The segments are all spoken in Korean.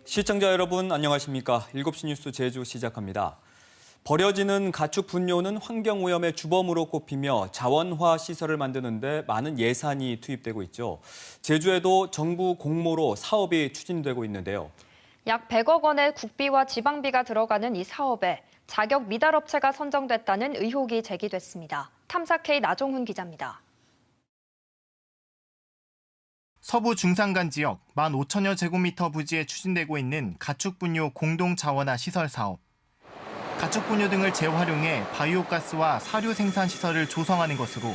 시청자 여러분 안녕하십니까? 7시 뉴스 제주 시작합니다. 버려지는 가축 분뇨는 환경오염의 주범으로 꼽히며 자원화 시설을 만드는 데 많은 예산이 투입되고 있죠. 제주에도 정부 공모로 사업이 추진되고 있는데요. 약 100억 원의 국비와 지방비가 들어가는 이 사업에 자격 미달업체가 선정됐다는 의혹이 제기됐습니다. 탐사K 나종훈 기자입니다. 서부 중산간 지역 15,000여 제곱미터 부지에 추진되고 있는 가축분뇨 공동자원화 시설 사업. 가축분뇨 등을 재활용해 바이오가스와 사료 생산 시설을 조성하는 것으로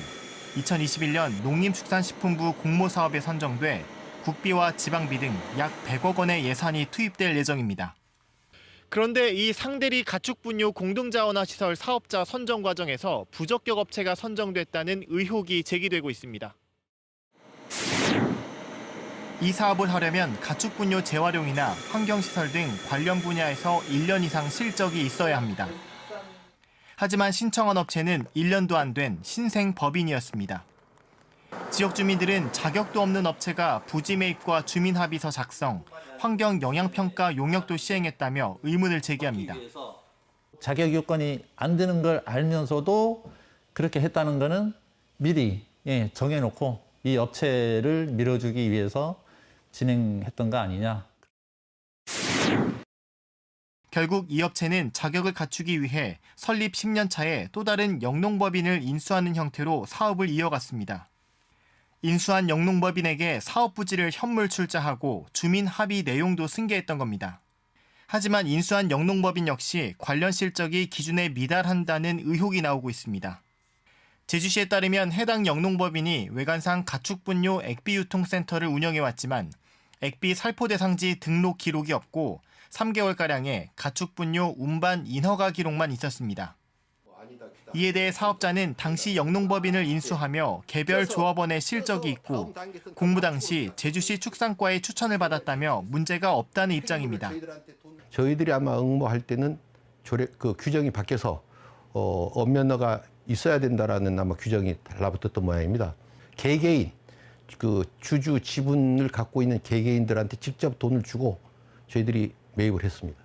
2021년 농림축산식품부 공모 사업에 선정돼 국비와 지방비 등 약 100억 원의 예산이 투입될 예정입니다. 그런데 이 상대리 가축분뇨 공동자원화 시설 사업자 선정 과정에서 부적격 업체가 선정됐다는 의혹이 제기되고 있습니다. 이 사업을 하려면 가축분뇨 재활용이나 환경시설 등 관련 분야에서 1년 이상 실적이 있어야 합니다. 하지만 신청한 업체는 1년도 안 된 신생 법인이었습니다. 지역 주민들은 자격도 없는 업체가 부지 매입과 주민합의서 작성, 환경영향평가 용역도 시행했다며 의문을 제기합니다. 자격 요건이 안 되는 걸 알면서도 그렇게 했다는 거는 미리 정해놓고 이 업체를 밀어주기 위해서 진행했던 거 아니냐. 결국 이 업체는 자격을 갖추기 위해 설립 10년 차에 또 다른 영농법인을 인수하는 형태로 사업을 이어갔습니다. 인수한 영농법인에게 사업 부지를 현물 출자하고 주민 합의 내용도 승계했던 겁니다. 하지만 인수한 영농법인 역시 관련 실적이 기준에 미달한다는 의혹이 나오고 있습니다. 제주시에 따르면 해당 영농법인이 외관상 가축분뇨 액비유통센터를 운영해왔지만 액비 살포 대상지 등록 기록이 없고 3개월가량의 가축분뇨 운반 인허가 기록만 있었습니다. 이에 대해 사업자는 당시 영농법인을 인수하며 개별 조합원의 실적이 있고 공모 당시 제주시 축산과의 추천을 받았다며 문제가 없다는 입장입니다. 저희들이 아마 응모할 때는 그 규정이 바뀌어서 엄면허가 있어야 된다라는 아마 규정이 달라붙었던 모양입니다. 개개인, 그 주주 지분을 갖고 있는 개개인들한테 직접 돈을 주고 저희들이 매입을 했습니다.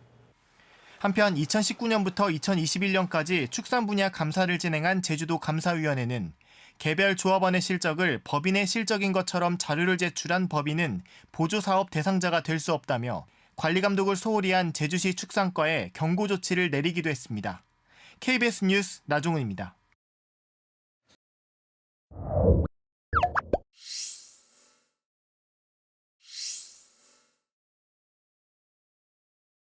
한편 2019년부터 2021년까지 축산 분야 감사를 진행한 제주도 감사위원회는 개별 조합원의 실적을 법인의 실적인 것처럼 자료를 제출한 법인은 보조사업 대상자가 될 수 없다며 관리감독을 소홀히 한 제주시 축산과에 경고 조치를 내리기도 했습니다. KBS 뉴스 나종훈입니다.